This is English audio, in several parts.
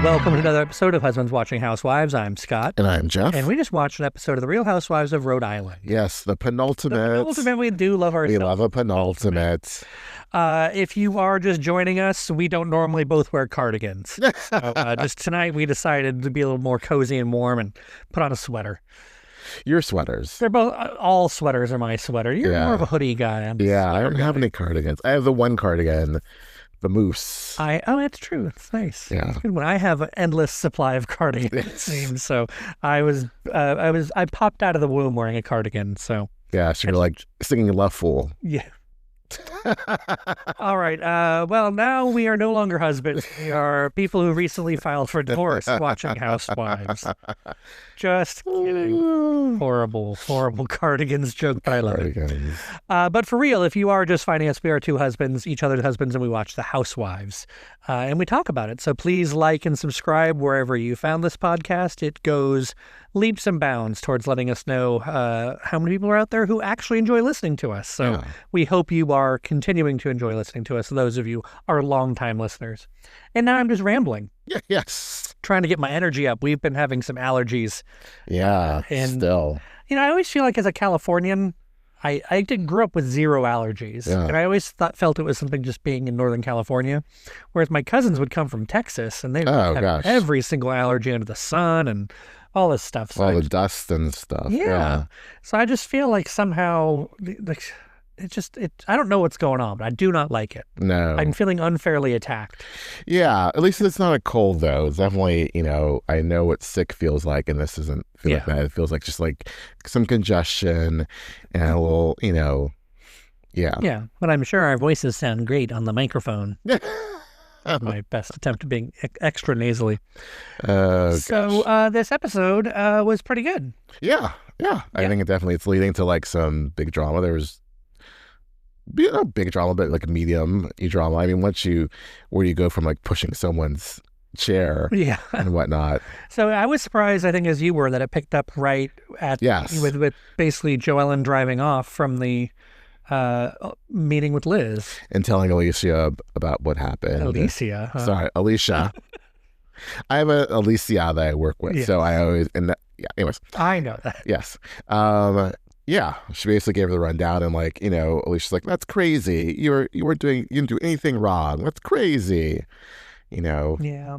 Welcome to another episode of Husbands Watching Housewives. I'm Scott. And I'm Jeff. And we just watched an episode of The Real Housewives of Rhode Island. Yes, the penultimate. The penultimate, we do love ourselves. We love a penultimate. If you are just joining us, we don't normally both wear cardigans. So, just tonight we decided to be a little more cozy and warm and put on a sweater. Your sweaters. They're both, all sweaters are my sweater. You're more of a hoodie guy. I don't have any cardigans. I have the one cardigan. The moose. That's true. It's nice. Yeah. It's good when I have an endless supply of cardigans. It seems so. I popped out of the womb wearing a cardigan. So yeah, so you're like singing Love Fool. Yeah. All right. Well, now we are no longer husbands. We are people who recently filed for divorce watching Housewives. Just kidding. Horrible cardigans joke, but I love it. But for real, if you are just finding us, we are two husbands, each other's husbands, and we watch The Housewives. And we talk about it. So please like and subscribe wherever you found this podcast. It goes leaps and bounds towards letting us know how many people are out there who actually enjoy listening to us. So we hope you are continuing to enjoy listening to us. Those of you are longtime listeners. And now I'm just rambling. Yes. Trying to get my energy up. We've been having some allergies. Yeah, and still. You know, I always feel like as a Californian, I grew up with zero allergies. Yeah. And I always felt it was something just being in Northern California. Whereas my cousins would come from Texas and they would have every single allergy under the sun and all this stuff. So all the dust and stuff. Yeah. So I just feel like somehow I don't know what's going on, but I do not like it. No. I'm feeling unfairly attacked. Yeah. At least it's not a cold though. It's definitely, I know what sick feels like, and this doesn't feel like that. It feels like just like some congestion and a little, yeah. Yeah. But I'm sure our voices sound great on the microphone. My best attempt at being extra nasally. So this episode was pretty good. Yeah. I think it's leading to like some big drama. There was not big drama, but like a medium drama. I mean, where you go from like pushing someone's chair and whatnot. So I was surprised, I think as you were, that it picked up right at with basically Joellen driving off from the meeting with Liz and telling Alicia about what happened. Alicia. Sorry, Alicia. I have a Alicia that I work with, so I always anyways. I know that. Yes. She basically gave her the rundown and like, Alicia's like, that's crazy. You didn't do anything wrong. That's crazy. Yeah.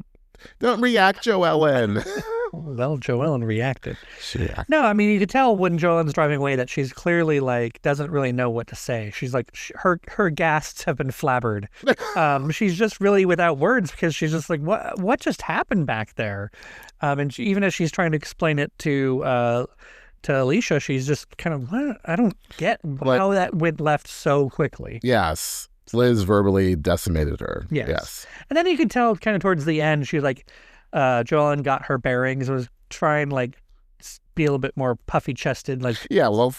Don't react, Joellen. Well, Joellen reacted. She reacted. No, I mean, you could tell when Joellen's driving away that she's clearly like, doesn't really know what to say. She's like, her gasps have been flabbered. She's just really without words because she's just like, what just happened back there? And even as she's trying to explain it to Alicia, she's just kind of, what? I don't get how that went left so quickly. Yes. Liz verbally decimated her. Yes. And then you could tell kind of towards the end, she was like, Joellen got her bearings, was trying like be a little bit more puffy chested, like well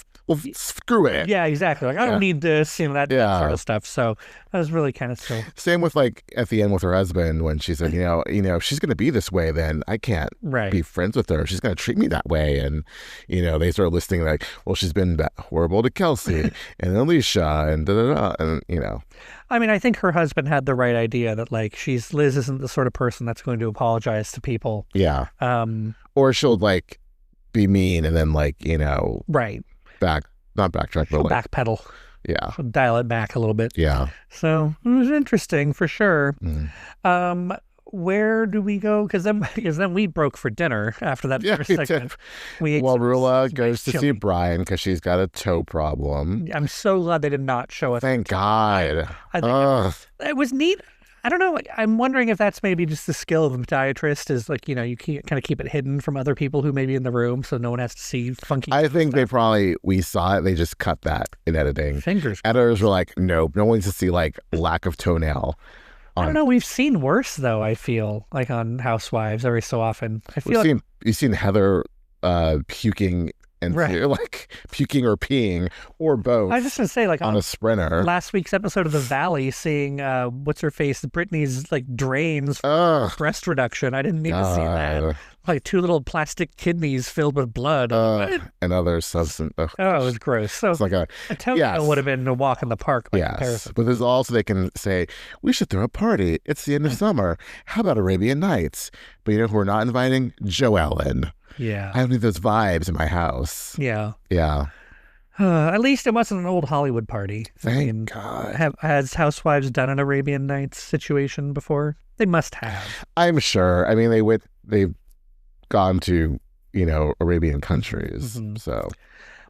screw it. Yeah, exactly. Like I don't need this, that sort of stuff. So that was really kind of still. Same with like at the end with her husband when she said, if she's going to be this way, then I can't be friends with her. She's going to treat me that way, and they started listing like, well, she's been horrible to Kelsey and Alicia and and I mean, I think her husband had the right idea that like Liz isn't the sort of person that's going to apologize to people. Yeah. Or she'll like be mean and then like, not backtrack, but like backpedal. Yeah. She'll dial it back a little bit. Yeah. So it was interesting for sure. Where do we go? Because then we broke for dinner after that first segment. Rulla goes to see Brian because she's got a toe problem. I'm so glad they did not show us. Thank God. I think it was neat. I don't know. I'm wondering if that's maybe just the skill of a podiatrist is like, you kind of keep it hidden from other people who may be in the room so no one has to see funky. I think we saw it. They just cut that in editing. Fingers. Editors were like, no one needs to see like lack of toenail. I don't know. We've seen worse though. I feel like on Housewives every so often. I feel you've seen Heather puking into like puking or peeing or both. I was just gonna say, like, on a sprinter. Last week's episode of The Valley, seeing what's her face, Brittany's like drains for breast reduction. I didn't need to see that. Like 2 little plastic kidneys filled with blood and other substance. Oh, it was gross. So it's like a Tokyo would have been a walk in the park by comparison. But there's also, they can say, we should throw a party. It's the end of summer. How about Arabian Nights? But you know who we're not inviting? Joellen. Yeah. I don't need those vibes in my house. Yeah. Yeah. At least it wasn't an old Hollywood party. Thank God. Has Housewives done an Arabian Nights situation before? They must have. I'm sure. I mean, they've gone to, Arabian countries. Mm-hmm. So.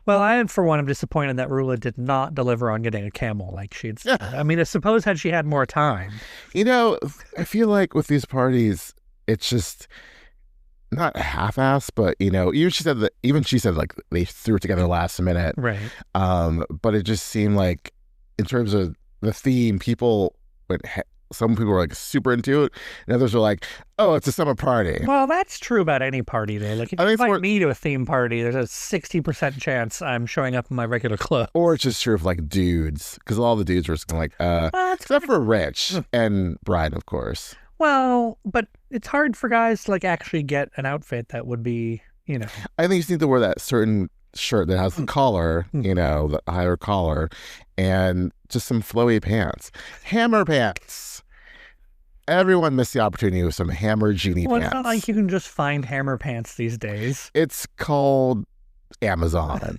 Well, I, for one, am disappointed that Rulla did not deliver on getting a camel like she'd said. I mean, I suppose had she had more time. I feel like with these parties, it's just not half-assed, but even she said like they threw it together last minute, right? But it just seemed like, in terms of the theme, some people were like super into it, and others were like, "Oh, it's a summer party." Well, that's true about any party, though. Like, if you invite me to a theme party, there's a 60% chance I'm showing up in my regular clothes. Or it's just true of like dudes, because all the dudes were just like, except for Rich and Brian, of course. Well, but it's hard for guys to like actually get an outfit that would be, I think you just need to wear that certain shirt that has the collar, the higher collar, and just some flowy pants. Hammer pants. Everyone missed the opportunity with some hammer genie pants. It's not like you can just find hammer pants these days. It's called Amazon.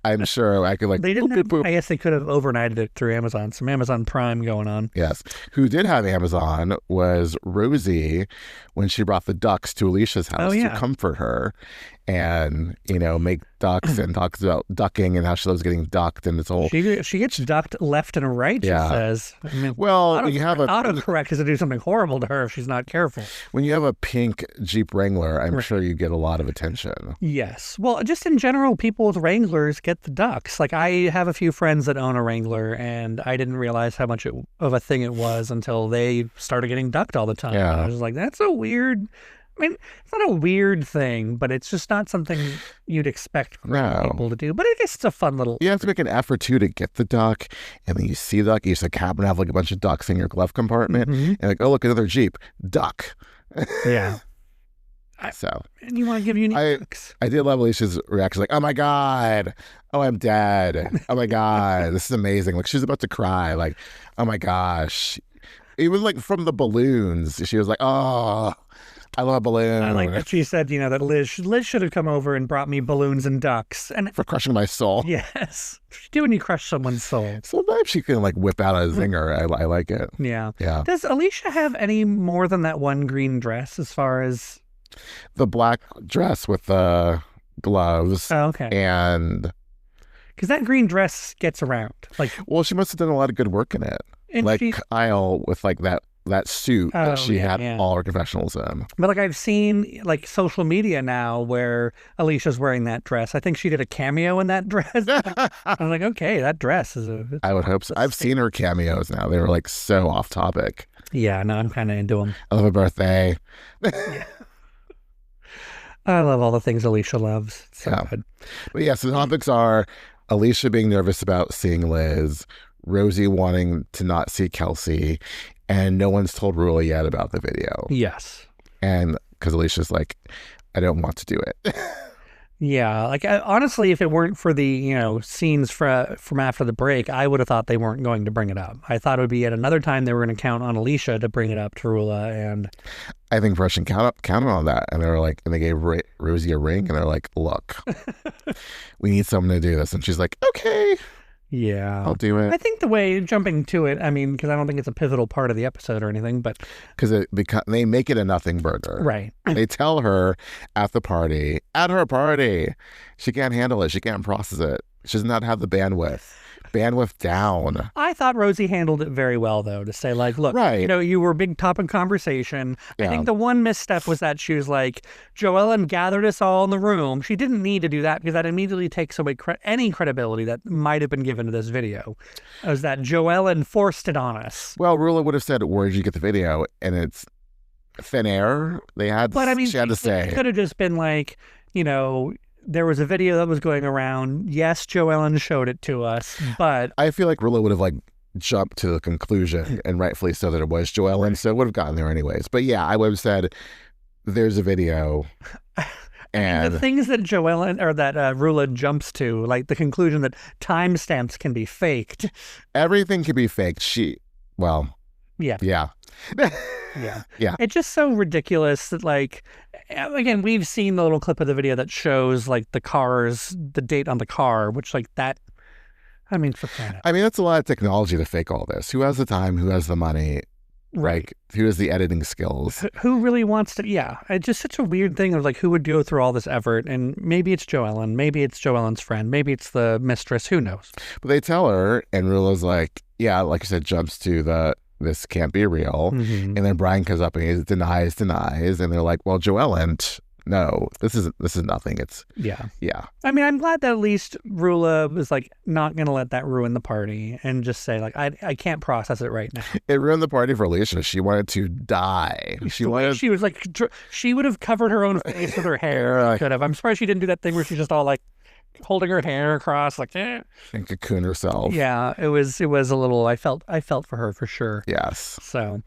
I'm sure I could like. They didn't. I guess they could have overnighted it through Amazon. Some Amazon Prime going on. Yes. Who did have Amazon was Rosie, when she brought the ducks to Alicia's house to comfort her, and make ducks, and talks about ducking and how she loves getting ducked, and it's all. She gets ducked left and right. She says. I mean, well, you have autocorrect is to do something horrible to her if she's not careful. When you have a pink Jeep Wrangler, I'm sure you get a lot of attention. Yes. Well, just in general, people with Wranglers get the ducks. Like, I have a few friends that own a Wrangler, and I didn't realize how much of a thing it was until they started getting ducked all the time. Yeah. And I was like, that's a weird. I mean, it's not a weird thing, but it's just not something you'd expect people to do. But I guess it's a fun little. You have to make an effort too to get the duck, and then you see the duck. You just happen to have like a bunch of ducks in your glove compartment, and like, oh look, another Jeep, duck. Yeah. And you want to give unique ducks. I did love Alicia's reaction, like, oh my God, oh I'm dead, oh my God, this is amazing. Like, she was about to cry, like, oh my gosh. Even like from the balloons, she was like, oh. I love balloons. I like that she said, that Liz should have come over and brought me balloons and ducks. And for crushing my soul. Yes. What you do when you crush someone's soul? Sometimes she can like whip out a zinger. I like it. Yeah. Yeah. Does Alicia have any more than that one green dress as far as? The black dress with the gloves. Oh, okay. And. Because that green dress gets around. Well, she must have done a lot of good work in it. And like Kyle with like that suit that she had all her confessionals in. But like, I've seen like social media now where Alicia's wearing that dress. I think she did a cameo in that dress. I'm like, okay, that dress is I would hope so. I've seen her cameos now. They were like so off topic. Yeah, no, I'm kind of into them. I love a birthday. I love all the things Alicia loves. It's so good. But so the topics are Alicia being nervous about seeing Liz, Rosie wanting to not see Kelsey, and no one's told Rulla yet about the video. Yes. And because Alicia's like, I don't want to do it. Yeah. Like, honestly, if it weren't for the, scenes from after the break, I would have thought they weren't going to bring it up. I thought it would be at another time they were going to count on Alicia to bring it up to Rulla. And I think Russian counted on that. And they were like, and they gave Rosie a ring, and they're like, look, we need someone to do this. And she's like, okay. Yeah. I'll do it. I think the way, jumping to it, I mean, because I don't think it's a pivotal part of the episode or anything, but. Because they make it a nothing burger. Right. They tell her at her party, she can't handle it. She can't process it. She does not have the bandwidth. Bandwidth down. I thought Rosie handled it very well, though, to say, like, look, you were a big topic conversation. Yeah. I think the one misstep was that she was like, Joellen gathered us all in the room. She didn't need to do that, because that immediately takes away any credibility that might have been given to this video. It was that Joellen forced it on us. Well, Rulla would have said, where did you get the video? And it's thin air. She had to say. It could have just been like, there was a video that was going around. Yes, Joellen showed it to us, but I feel like Rulla would have like jumped to the conclusion, and rightfully so, that it was Joellen, so it would have gotten there anyways. But yeah, I would have said, there's a video. And the things that Joellen or that Rulla jumps to, like the conclusion that timestamps can be faked. Everything can be faked. Yeah. Yeah. Yeah. It's just so ridiculous that, like, again, we've seen the little clip of the video that shows like the date on the car, which like that, I mean, for crying out. I mean, that's a lot of technology to fake all this. Who has the time? Who has the money? Right. Like, who has the editing skills? Who really wants to? Yeah. It's just such a weird thing of like, who would go through all this effort? And maybe it's Joellen. Maybe it's Joellen's friend. Maybe it's the mistress. Who knows? But they tell her, and Rulla's like, yeah, like you said, jumps to this can't be real. Mm-hmm. And then Brian comes up and he denies. And they're like, well, Joellen, no, this is nothing. It's yeah. I mean, I'm glad that at least Rulla was like not gonna let that ruin the party and just say like, I can't process it right now. It ruined the party for Alicia. She wanted to die. She was like, she would have covered her own face with her hair. Could have. I'm surprised she didn't do that thing where she's just all like holding her hair across, like and cocoon herself. Yeah, it was a little. I felt for her for sure. Yes. So,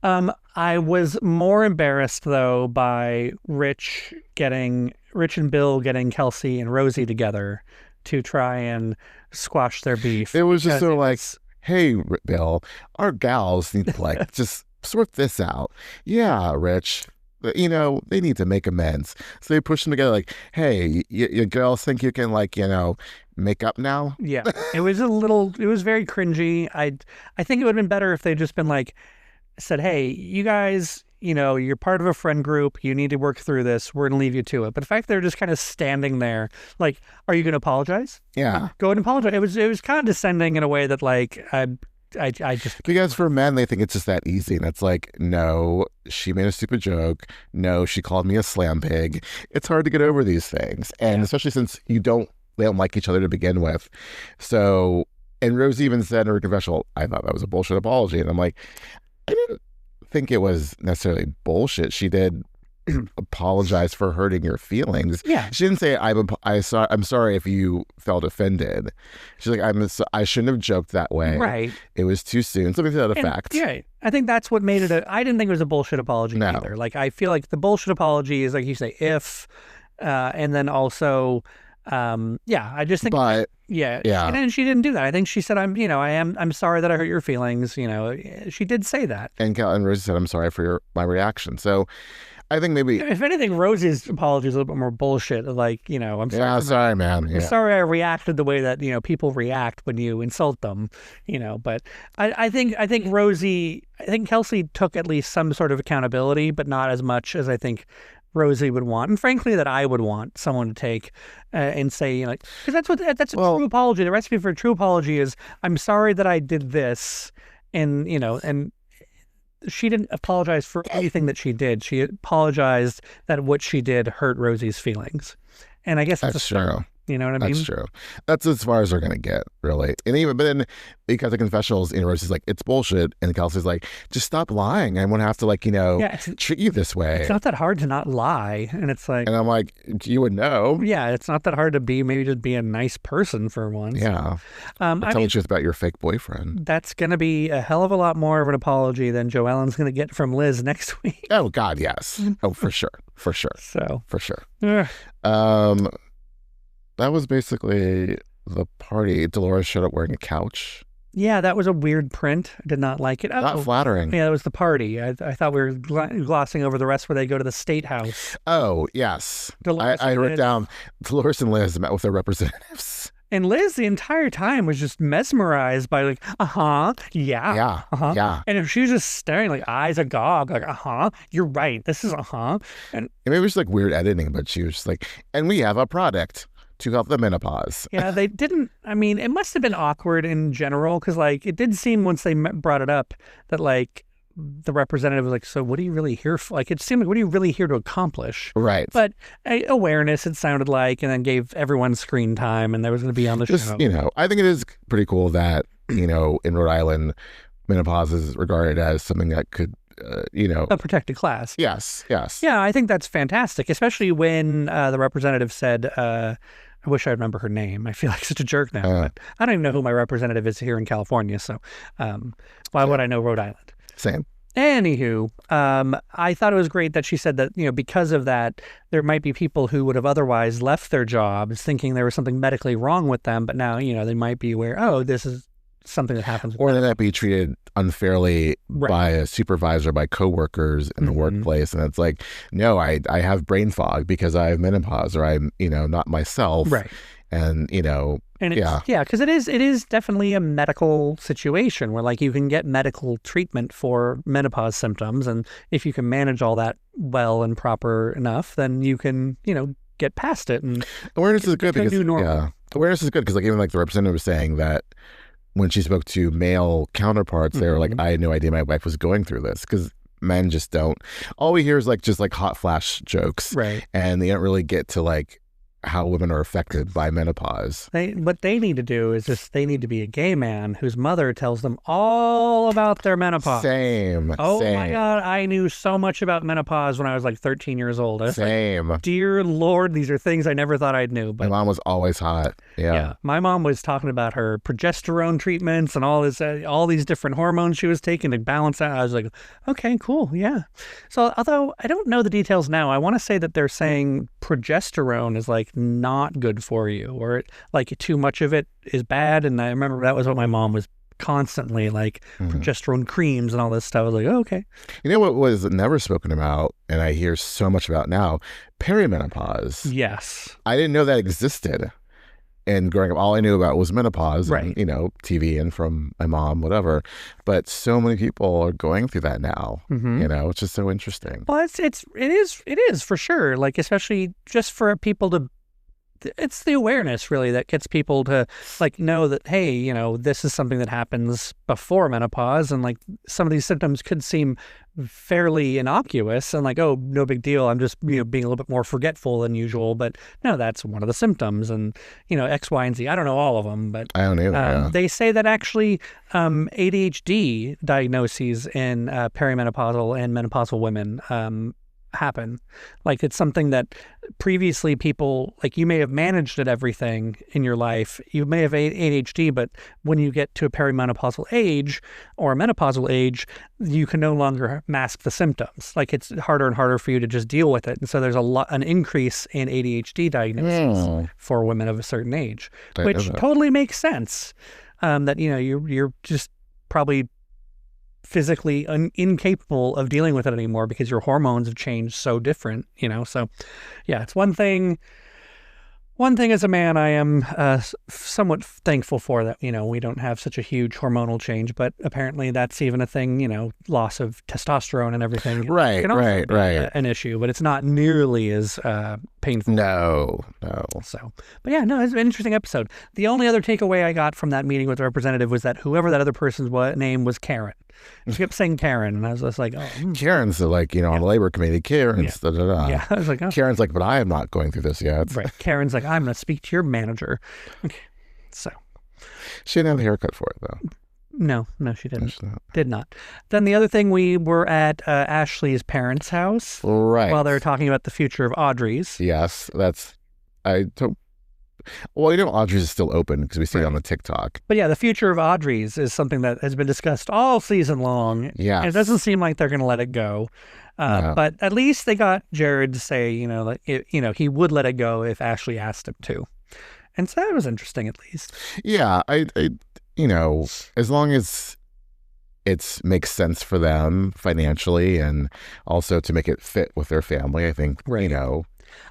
I was more embarrassed though by Rich and Bill getting Kelsey and Rosie together to try and squash their beef. It was just sort of like, hey, Bill, our gals need to like just sort this out. Yeah, Rich. You know, they need to make amends. So they push them together like, hey, your girls think you can like, make up now? Yeah. It was very cringy. I think it would have been better if they'd just been like, said, hey, you guys, you're part of a friend group. You need to work through this. We're going to leave you to it. But the fact they're just kind of standing there, like, are you going to apologize? Yeah. Go ahead and apologize. It was kind of descending in a way that like, I just because for men they think it's just that easy, and it's like, no, she made a stupid joke, no, she called me a slam pig. It's hard to get over these things, and especially since they don't like each other to begin with. So, and Rose even said in her confessional, I thought that was a bullshit apology, and I'm like, I didn't think it was necessarily bullshit. She did apologize for hurting your feelings. Yeah. She didn't say I'm sorry if you felt offended. She's like, I shouldn't have joked that way. Right. It was too soon. Something to that effect. Yeah. I think that's what made it I didn't think it was a bullshit apology either. Like, I feel like the bullshit apology is like you say and then also I just think yeah. And she didn't do that. I think she said, I'm sorry that I hurt your feelings. She did say that. And Rosie said, I'm sorry for my reaction. So I think maybe, if anything, Rosie's apology is a little bit more bullshit. Like, I'm sorry. Yeah, sorry, man. Yeah. I'm sorry I reacted the way that, people react when you insult them, but I think Kelsey took at least some sort of accountability, but not as much as I think Rosie would want, and frankly that I would want someone to take and say, because that's a true apology. The recipe for a true apology is, I'm sorry that I did this, and and she didn't apologize for anything that she did. She apologized that what she did hurt Rosie's feelings, and I guess that's true. You know what I mean? That's true. That's as far as we're going to get, really. But then because the confessionals, Rosie's like, it's bullshit. And Kelsey's like, just stop lying. I won't have to treat you this way. It's not that hard to not lie. And it's like, and I'm like, you would know. Yeah. It's not that hard to maybe just be a nice person for once. Yeah. Tell the truth about your fake boyfriend. That's going to be a hell of a lot more of an apology than Joellen's going to get from Liz next week. Oh God. Yes. Oh, for sure. For sure. So. For sure. Yeah. That was basically the party. Dolores showed up wearing a couch. Yeah, that was a weird print. I did not like it. Not flattering. Yeah, that was the party. I thought we were glossing over the rest where they go to the State House. Oh, yes. I wrote down Dolores and Liz met with their representatives. And Liz the entire time was just mesmerized by like, yeah. Yeah. Yeah. And if she was just staring, like eyes agog, like, you're right. This is And maybe it was like weird editing, but she was just like, and we have a product to help the menopause. Yeah, they didn't. I mean, it must have been awkward in general because, like, it did seem once they brought it up that, like, the representative was like, so what are you really here for? Like, it seemed like, what are you really here to accomplish? Right. But awareness, it sounded like, and then gave everyone screen time, and there was going to be on the show. I think it is pretty cool that, in Rhode Island, menopause is regarded as something that could a protected class. Yes. Yeah, I think that's fantastic, especially when the representative said, I wish I remember her name. I feel like such a jerk now, but I don't even know who my representative is here in California, so why would I know Rhode Island? Same. Anywho, I thought it was great that she said that, because of that, there might be people who would have otherwise left their jobs thinking there was something medically wrong with them, but now, they might be aware, oh, this is something that happens. Or they might be treated unfairly by a supervisor, by coworkers in the workplace. And it's like, no, I have brain fog because I have menopause, or I'm, not myself. Right. And, because it is definitely a medical situation where you can get medical treatment for menopause symptoms. And if you can manage all that well and proper enough, then you can, get past it. And awareness is good because, awareness is good because even the representative was saying that when she spoke to male counterparts, they were like, I had no idea my wife was going through this, because men just don't. All we hear is just hot flash jokes. Right. And they don't really get to how women are affected by menopause. What they need to do is they need to be a gay man whose mother tells them all about their menopause. Same. My God, I knew so much about menopause when I was 13 years old. Same. Dear Lord, these are things I never thought I'd knew. But my mom was always hot. Yeah. My mom was talking about her progesterone treatments and all these different hormones she was taking to balance out. I was like, okay, cool, yeah. So although I don't know the details now, I want to say that they're saying progesterone is not good for you, or too much of it is bad. And I remember that was what my mom was constantly progesterone creams and all this stuff. I was like, oh, okay. You know what was never spoken about, and I hear so much about now? Perimenopause. Yes. I didn't know that existed. And growing up, all I knew about was menopause, right? And, TV and from my mom, whatever. But so many people are going through that now. It's just so interesting. Well, it is for sure. Especially just for people to. It's the awareness really that gets people to know that, hey, this is something that happens before menopause, and some of these symptoms could seem fairly innocuous and oh, no big deal. I'm just being a little bit more forgetful than usual, but no, that's one of the symptoms, and X, Y, and Z. I don't know all of them, but I don't either. They say that actually ADHD diagnoses in perimenopausal and menopausal women happen. It's something that previously people, you may have managed at everything in your life. You may have ADHD, but when you get to a perimenopausal age or a menopausal age, you can no longer mask the symptoms. It's harder and harder for you to just deal with it. And so there's an increase in ADHD diagnoses for women of a certain age, which totally makes sense. That, you're just probably physically incapable of dealing with it anymore because your hormones have changed so different, so yeah, it's one thing as a man I am somewhat thankful for that, we don't have such a huge hormonal change, but apparently that's even a thing, loss of testosterone and everything. Right. An issue, but it's not nearly as painful. No. So, but yeah, no, it's an interesting episode. The only other takeaway I got from that meeting with the representative was that whoever that other person's name was Karen. She kept saying Karen, and I was just like, oh. Karen's on the labor committee. Karen's Yeah, I was like, oh. Karen's but I am not going through this yet. Right. Karen's like, I'm going to speak to your manager. Okay. So. She didn't have a haircut for it, though. No, she didn't. Did not. Then the other thing, we were at Ashley's parents' house. Right. While they were talking about the future of Audrey's. Yes, well, Audrey's is still open because we see it on the TikTok. But yeah, the future of Audrey's is something that has been discussed all season long. Yeah. It doesn't seem like they're going to let it go. No. But at least they got Jared to say, he would let it go if Ashley asked him to. And so that was interesting, at least. Yeah. I as long as it makes sense for them financially and also to make it fit with their family, I think,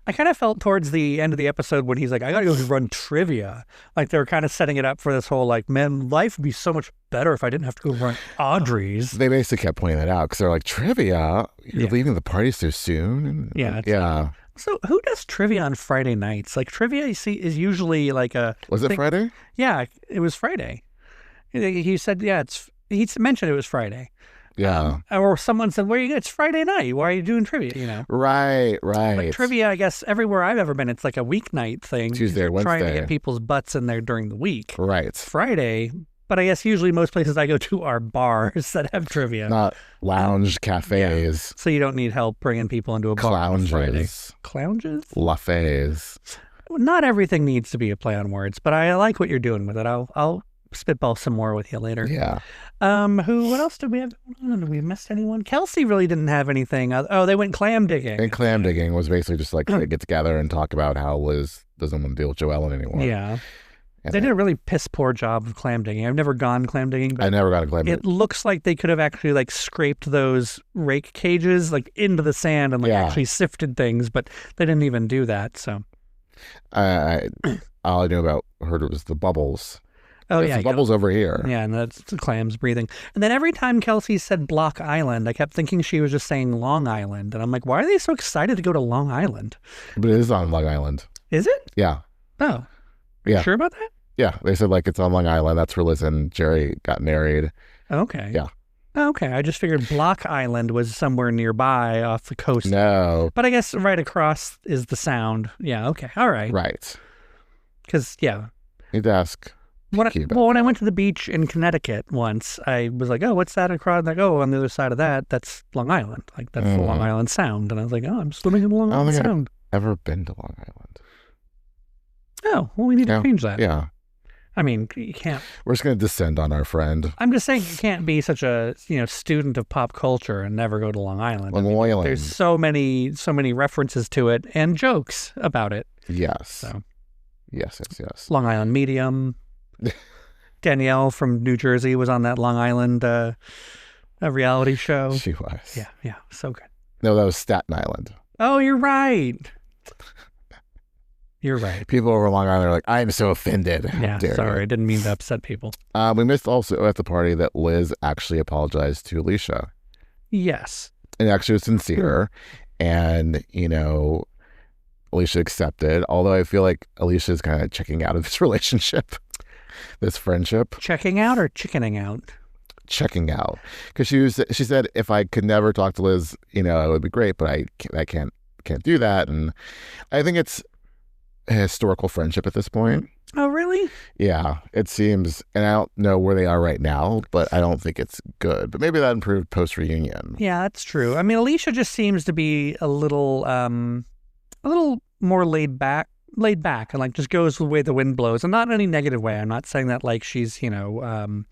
I kind of felt towards the end of the episode when he's like, I got to go run trivia. They were kind of setting it up for this whole man, life would be so much better if I didn't have to go run Audrey's. They basically kept pointing that out because they're like, trivia? You're leaving the party so soon? And, yeah. So who does trivia on Friday nights? Trivia, you see, is usually Was it Friday? Yeah, it was Friday. He said, he mentioned it was Friday. Yeah. Or someone said, it's Friday night. Why are you doing trivia, Right. Trivia, I guess, everywhere I've ever been, it's a weeknight thing. Tuesday or Wednesday. Trying to get people's butts in there during the week. Right. Friday, But I guess usually most places I go to are bars that have trivia. Not lounge cafes. So you don't need help bringing people into a bar on Friday. Clounges? Lafayes. Not everything needs to be a play on words, but I like what you're doing with it. I'll spitball some more with you later. Yeah. What else did we have? Did we miss anyone? Kelsey really didn't have anything. They went clam digging. And clam digging was basically just like they get together and talk about how Liz doesn't want to deal with Joellen anymore. Yeah. They did a really piss poor job of clam digging. I've never gone clam digging. But I never got a clam digging. It looks like they could have actually like scraped those rake cages like into the sand and actually sifted things, but they didn't even do that. So all I knew heard it was the bubbles. Oh, There's bubbles over here. Yeah, and that's the clams breathing. And then every time Kelsey said Block Island, I kept thinking she was just saying Long Island. And I'm like, why are they so excited to go to Long Island? But it is on Long Island. Is it? Yeah. Oh. Yeah. You sure about that? Yeah. They said like it's on Long Island. That's where Liz and Jerry got married. Okay. Yeah. Okay. I just figured Block Island was somewhere nearby off the coast. No. But I guess right across is the Sound. Yeah. Okay. All right. Right. Because, yeah. Need to ask. When I went to the beach in Connecticut once, I was like, oh, what's that across? Like, oh, on the other side of that, that's Long Island. Like, that's the Long Island Sound. And I was like, oh, I'm swimming in the Long Island Sound. I've ever been to Long Island. Oh, well, we need to change that. Yeah. I mean, you can't. We're just going to descend on our friend. I'm just saying you can't be such a student of pop culture and never go to Long Island. Island. There's so many references to it and jokes about it. Yes. So. Yes. Long Island Medium. Danielle from New Jersey was on that Long Island a reality show. She was. Yeah, so good. No, that was Staten Island. Oh, you're right. You're right. People over Long Island are like, I'm so offended. Yeah, sorry, I didn't mean to upset people. We missed also at the party that Liz actually apologized to Alicia. Yes. And actually was sincere. And, Alicia accepted, although I feel like Alicia is kind of checking out of this relationship. This friendship. Checking out or chickening out? Checking out. Because she said, if I could never talk to Liz, it would be great, but I can't do that. And I think it's a historical friendship at this point. Oh, really? Yeah, it seems, and I don't know where they are right now, but I don't think it's good. But maybe that improved post-reunion. Yeah, that's true. I mean, Alicia just seems to be a little more laid back and like just goes the way the wind blows, and not in any negative way. I'm not saying that like she's flip-flopper.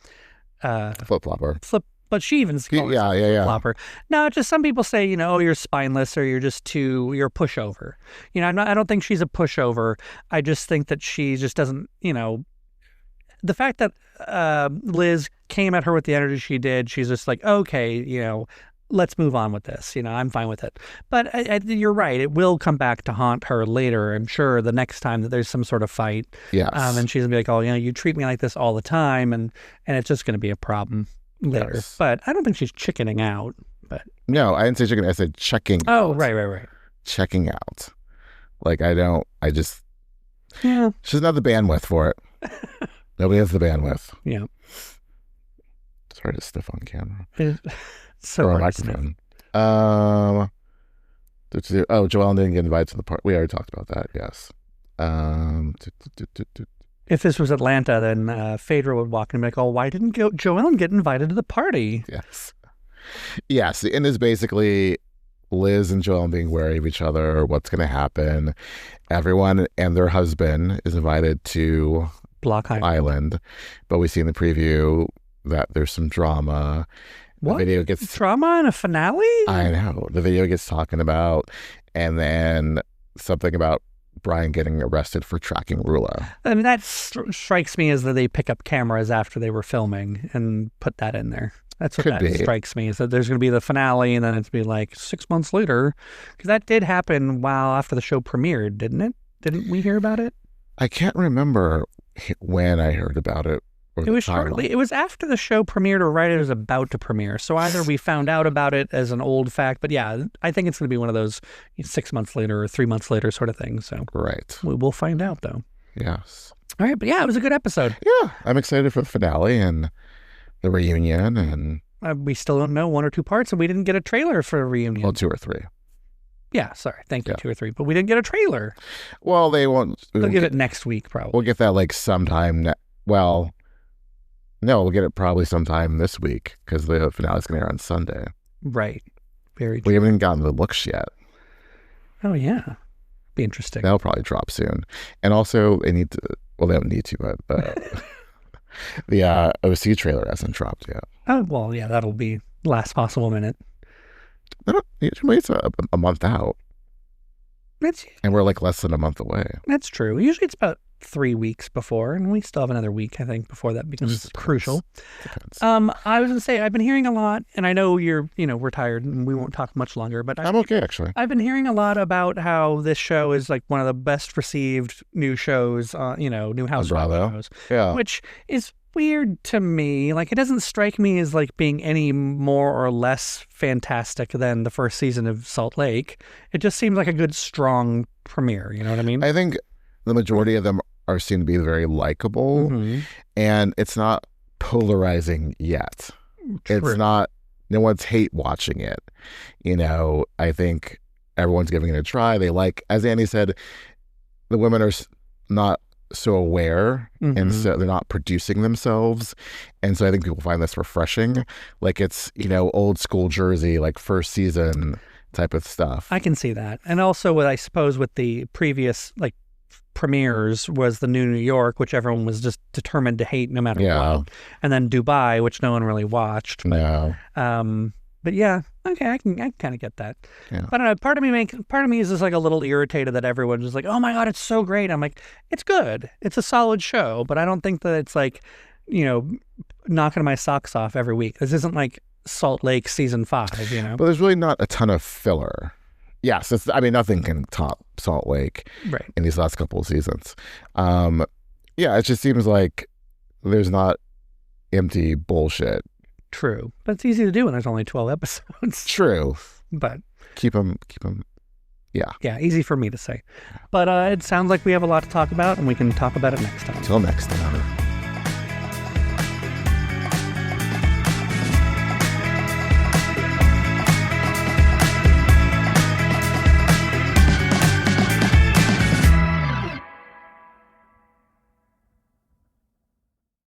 But she even flopper. No, just some people say, oh, you're spineless or you're a pushover. I don't think she's a pushover. I just think that she just doesn't, the fact that Liz came at her with the energy she did, she's just like, okay, let's move on with this. I'm fine with it. But you're right. It will come back to haunt her later, I'm sure, the next time that there's some sort of fight. Yes. And she's going to be like, oh, you treat me like this all the time. And it's just going to be a problem later. Yes. But I don't think she's chickening out. But no, I didn't say chicken. I said checking out. Oh, right. Checking out. Like, she doesn't have the bandwidth for it. Nobody has the bandwidth. Yeah. It's hard to sniff on camera. So or a microphone. Joellen didn't get invited to the party. We already talked about that. Yes. If this was Atlanta, then Phaedra would walk in and be like, "Oh, why didn't Joellen get invited to the party?" Yes. And it's basically Liz and Joellen being wary of each other. What's going to happen? Everyone and their husband is invited to Block Island, but we see in the preview that there's some drama. What? The video gets drama in a finale? I know. The video gets talking about, and then something about Brian getting arrested for tracking Rulla. I mean, that strikes me as that they pick up cameras after they were filming and put that in there. That's what strikes me, is that there's going to be the finale and then it's be like 6 months later. Because that did happen after the show premiered, didn't it? Didn't we hear about it? I can't remember when I heard about it. It was shortly. It was after the show premiered or right as it was about to premiere. So either we found out about it as an old fact, but yeah, I think it's going to be one of those 6 months later or 3 months later sort of things. So right. We'll find out though. Yes. All right. But yeah, it was a good episode. Yeah. I'm excited for the finale and the reunion. And we still don't know 1 or 2 parts, and we didn't get a trailer for a reunion. Well, 2 or 3. Yeah, sorry. Thank you, 2 or 3. But we didn't get a trailer. Well, they won't. They'll get it next week, probably. We'll get that like sometime. No, we'll get it probably sometime this week because the finale's going to air on Sunday. Right. Very true. We haven't even gotten the looks yet. Oh, yeah. Be interesting. That'll probably drop soon. And also, they need to, well, they don't need to, but the OC trailer hasn't dropped yet. Oh, well, yeah, that'll be last possible minute. Usually it's a month out. And we're like less than a month away. That's true. Usually it's about 3 weeks before, and we still have another week, I think, before that becomes crucial. I was going to say, I've been hearing a lot, and I know we're tired and we won't talk much longer, but I'm okay, actually. I've been hearing a lot about how this show is like one of the best received new shows, new Housewives shows. Yeah. Which is weird to me. Like, it doesn't strike me as like being any more or less fantastic than the first season of Salt Lake. It just seems like a good, strong premiere. You know what I mean? I think the majority of them seem to be very likable, and it's not polarizing yet. True. It's not, no one's hate watching it. I think everyone's giving it a try. They like, as Annie said, the women are not so aware, and so they're not producing themselves, and so I think people find this refreshing. Like, it's old school Jersey, like first season type of stuff. I can see that. And also, I suppose with the previous like premieres was the New York, which everyone was just determined to hate no matter what, and then Dubai, which no one really watched. But yeah, okay, I can kind of get that. Yeah. But I don't know, part of me is just like a little irritated that everyone's just like, oh my God, it's so great. I'm like, it's good. It's a solid show, but I don't think that it's like, knocking my socks off every week. This isn't like Salt Lake season 5, But there's really not a ton of filler. Yes, nothing can top Salt Lake in these last couple of seasons. It just seems like there's not empty bullshit. True, but it's easy to do when there's only 12 episodes. True, but keep them. Yeah, easy for me to say. But it sounds like we have a lot to talk about, and we can talk about it next time. Till next time.